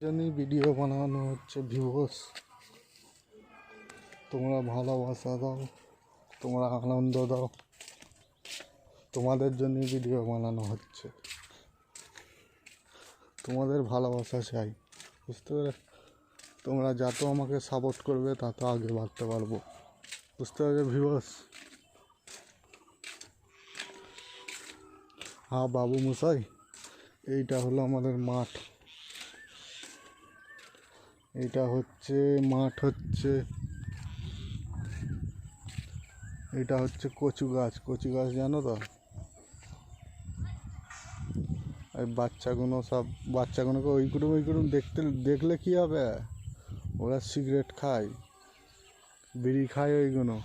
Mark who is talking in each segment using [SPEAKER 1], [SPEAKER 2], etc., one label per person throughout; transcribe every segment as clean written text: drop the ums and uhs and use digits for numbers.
[SPEAKER 1] জন্যই ভিডিও বানানো হচ্ছে ভিউয়ার্স। তোমরা ভালোবাসা দাও, তোমরা আনন্দ দাও, তোমাদের জন্যই ভিডিও বানানো হচ্ছে। তোমাদের ভালোবাসা চাই, বুঝতে পেরে? তোমরা যত আমাকে সাপোর্ট করবে তত আগে বাড়তে পারবো, বুঝতে পারবে ভিউয়ার্স? হ্যাঁ বাবু মশাই, এইটা হলো আমাদের মাঠ। এটা হচ্ছে মাঠ, এটা হচ্ছে কচু গাছ জানো তো? এই বাচ্চাগুলোকে ওইগুলো দেখলে কি হবে? ওরা সিগারেট খায়, বিড়ি খায়, ওইগুলো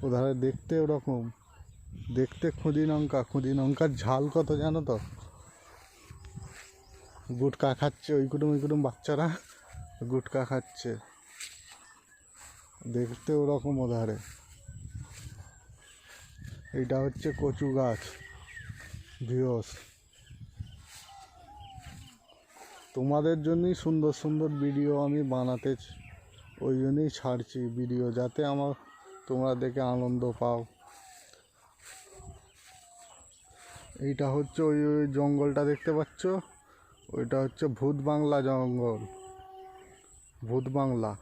[SPEAKER 1] ওধারে দেখতে ওরকম, দেখতে খুদি লঙ্কার ঝাল কত জানো তো? গুটকা খাচ্ছে ওইগুলো বাচ্চারা, গুটকা খাচ্ছে, দেখতে ওরকম ওধারে। এইটা হচ্ছে কচু গাছ ভিউয়ার্স। তোমাদের জন্যই সুন্দর সুন্দর ভিডিও আমি বানাতে, ওই জন্যই ছাড়ছি ভিডিও, যাতে তোমরা দেখে আনন্দ পাও। এইটা হচ্ছে ওই জঙ্গলটা দেখতে পাচ্ছ, ওইটা হচ্ছে ভূত বাংলা জঙ্গল, ভূত বাংলা।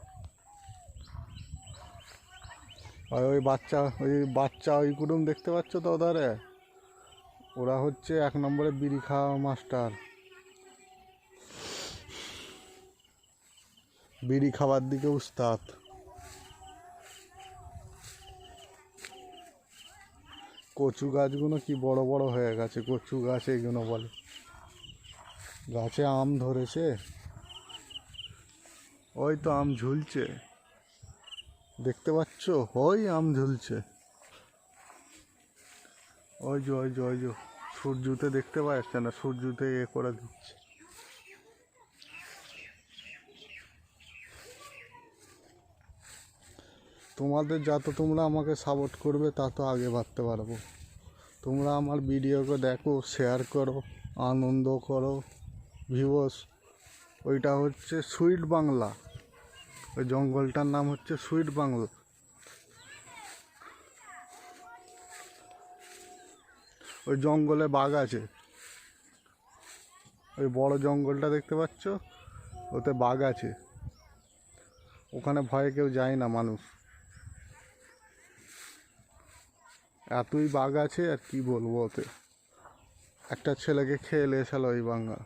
[SPEAKER 1] আর ওই বাচ্চা ওই কুটুম দেখতে পাচ্ছ তো ওধারে, ওরা হচ্ছে 1 নম্বরে বিড়ি খাওয়া মাস্টার, বিড়ি খাবার দিকে উস্তাদ। কচু গাছগুলো কি বড় বড় হয়ে গেছে, কচু গাছ এইগুলো বলে। গাছে আম ধরেছে, ওই তো আম ঝুলছে, দেখতে পাচ্ছ? ওই আম ঝুলছে, ওই যে সূর্যতে দেখতে পাচ্ছে না, সূর্যতে করে দিচ্ছে। তোমাদের যত তোমরা আমাকে সাপোর্ট করবে তত আগে বাড়তে পারবো। তোমরা আমার ভিডিওকে দেখো, শেয়ার করো, আনন্দ করো ভিউয়ার্স। ওইটা হচ্ছে সুইট বাংলা, ওই জঙ্গলটার নাম হচ্ছে সুইট বাংলা। ওই জঙ্গলে বাঘ আছে, ওই বড় জঙ্গলটা দেখতে পাচ্ছ, ওতে বাঘ আছে। ওখানে ভয়ে কেউ যায় না মানুষ, এতই বাঘ আছে আর কি বলবো। ওতে একটা ছেলেকে খেয়ে এসেছিল ওই বাঘা।